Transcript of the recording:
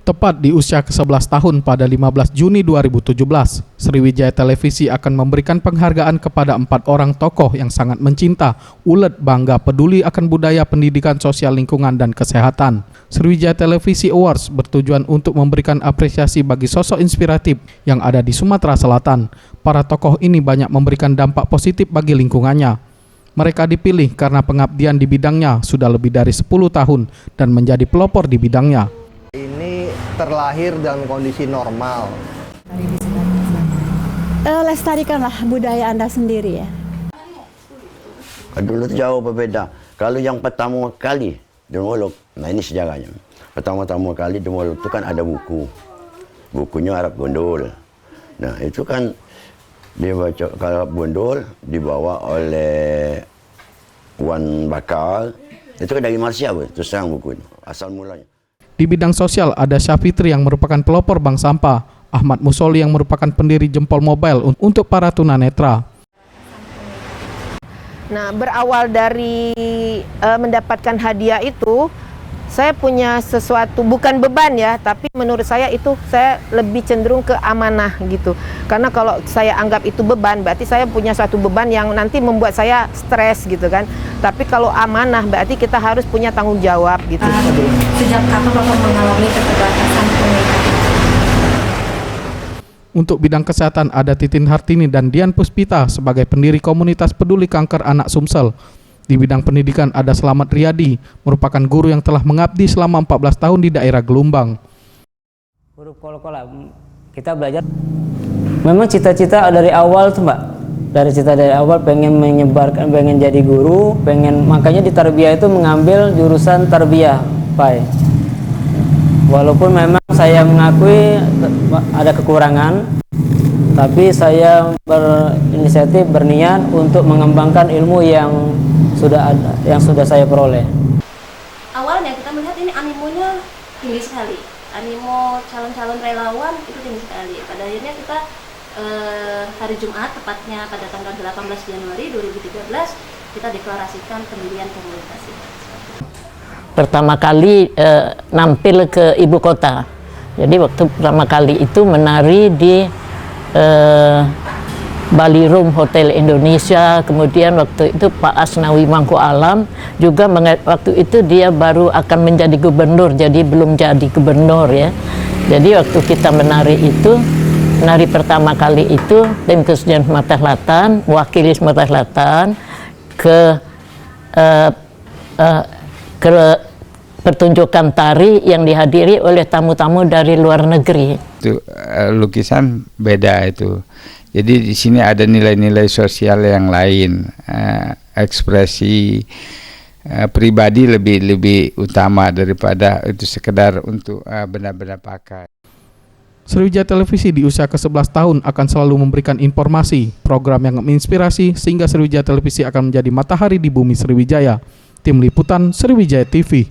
Tepat di usia ke-11 tahun pada 15 Juni 2017, Sriwijaya Televisi akan memberikan penghargaan kepada 4 orang tokoh yang sangat mencinta, ulet, bangga, peduli akan budaya, pendidikan, sosial, lingkungan, dan kesehatan. Sriwijaya Televisi Awards bertujuan untuk memberikan apresiasi bagi sosok inspiratif yang ada di Sumatera Selatan. Para tokoh ini banyak memberikan dampak positif bagi lingkungannya. Mereka dipilih karena pengabdian di bidangnya sudah lebih dari 10 tahun dan menjadi pelopor di bidangnya. Ini terlahir dalam kondisi normal. Lestarikanlah budaya Anda sendiri ya. Dulu jauh berbeda. Kalau yang pertama kali Demolog, nah ini sejarahnya. Pertama-tama kali Demolog itu kan ada buku. Bukunya Arab Bondol. Nah itu kan dia baca Arab Bondol dibawa oleh Wan Bakar. Itu kan dari Malaysia terus terang buku itu. Asal mulanya. Di bidang sosial ada Syafitri yang merupakan pelopor bank sampah, Ahmad Musoli yang merupakan pendiri Jempol Mobile untuk para tunanetra. Nah, berawal dari mendapatkan hadiah itu, saya punya sesuatu, bukan beban ya, tapi menurut saya itu saya lebih cenderung ke amanah gitu. Karena kalau saya anggap itu beban, berarti saya punya suatu beban yang nanti membuat saya stres gitu kan. Tapi kalau amanah berarti kita harus punya tanggung jawab gitu. Sejak kapan Bapak mengalami keterbatasan penglihatan? Untuk bidang kesehatan ada Titin Hartini dan Dian Puspita sebagai pendiri komunitas peduli kanker anak Sumsel. Di bidang pendidikan ada Slamet Riyadi, merupakan guru yang telah mengabdi selama 14 tahun di daerah Gelumbang. Huruf kol-kola, kita belajar. Memang cita-cita dari awal tuh Mbak. Dari awal pengen menyebarkan, pengen jadi guru, makanya di tarbiyah itu mengambil jurusan tarbiyah, Pak. Walaupun memang saya mengakui ada kekurangan, tapi saya berinisiatif, berniat untuk mengembangkan ilmu yang sudah saya peroleh. Awalnya kita melihat ini animonya tinggi sekali, animo calon-calon relawan itu tinggi sekali. Pada akhirnya kita hari Jumat, tepatnya pada tanggal 18 Januari 2013, kita deklarasikan pendirian komunitas ini. Pertama kali nampil ke ibu kota. Jadi waktu pertama kali itu menari di Ballroom Hotel Indonesia, kemudian waktu itu Pak Asnawi Mangku Alam juga waktu itu dia baru akan menjadi gubernur, jadi belum jadi gubernur ya. Jadi waktu kita menari itu, menari pertama kali itu tim Kesenian Sumatera Selatan, mewakili Sumatera Selatan ke pertunjukan tari yang dihadiri oleh tamu-tamu dari luar negeri. Itu lukisan beda itu. Jadi di sini ada nilai-nilai sosial yang lain, ekspresi pribadi lebih utama daripada itu sekedar untuk benda-benda pakai. Sriwijaya Televisi di usia ke-11 tahun akan selalu memberikan informasi, program yang menginspirasi sehingga Sriwijaya Televisi akan menjadi matahari di bumi Sriwijaya. Tim Liputan Sriwijaya TV.